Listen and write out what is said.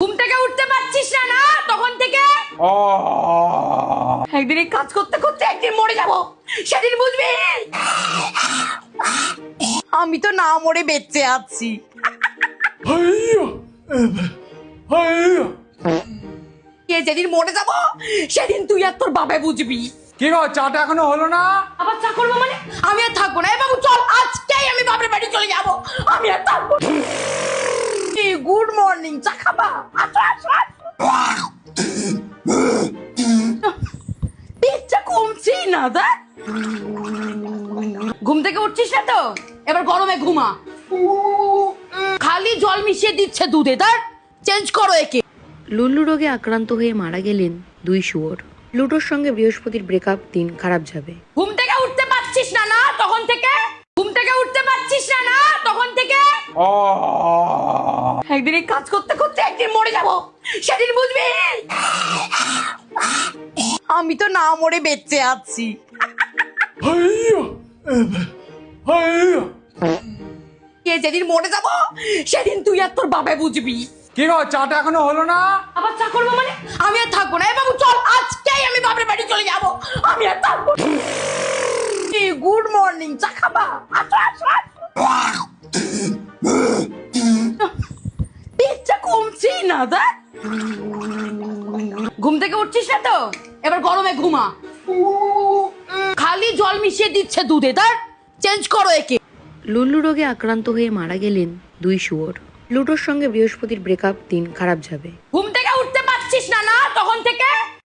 ঘুম থেকে উঠতে পারছিস না না তখন থেকে একদিন এই কাজ করতে করতে একদিন মরে যাব, সেদিন বুঝবি। আমি তো না মরে বেঁচে আছি। যেদিন মরে যাব সেদিন তুই আর তোর বাবা বুঝবি। কি গো, চাটা এখনো হলো না? আবার চা করবো মানে? আমি আর থাকবো না। বাবু চল, আজকেই আমি বাবার বাড়ি চলে যাব। আমি আর থাকবো। গুড মর্নিং, চা খাবা? আসো আসো পেটটা কমছি না। দেখ, ঘুম থেকে উঠছিস না তো, এবার গরমে ঘুমা। খালি জল মিশিয়ে দিচ্ছে দুধে, দেখ চেঞ্জ করো একে। লুল্লু রোগে আক্রান্ত হয়ে মারা গেলেন দুই শুয়োর। প্লুটোর সঙ্গে বৃহস্পতির ব্রেকআপ, দিন খারাপ যাবে। ঘুম থেকে উঠতে পারছিস না না তখন থেকে? ঘুম থেকে উঠতে পারছিস না না তখন থেকে? একদিন এই কাজ করতে করতে একদিন মরে যাব, সেদিন বুঝবি। আমি তো না মরে বেঁচে আছি। যেদিন মরে যাব সেদিন তুই আর তোর বাবা বুঝবি। কি গো, চাটা এখনো হলো না? আবার চা করবো মানে? আমি আর থাকবো না। বাবু চল, আজকেই আমি বাবার বাড়ি চলে যাব। আমি আর থাকবো না। গুড মর্নিং, চা খাবা? আসো আসো পেটটা কমছি না। দেখ, ঘুম থেকে উঠছিস না তো, এবার গরমে ঘুমা। খালি জল মিশিয়ে দিচ্ছে দুধে, দেখ চেঞ্জ করো একে। লুল্লু রোগে আক্রান্ত হয়ে মারা গেলেন দুই শুয়োর। প্লুটোর সঙ্গে বৃহস্পতির ব্রেকআপ, দিন খারাপ যাবে। ঘুম থেকে উঠতে পারছিস না না তখন থেকে?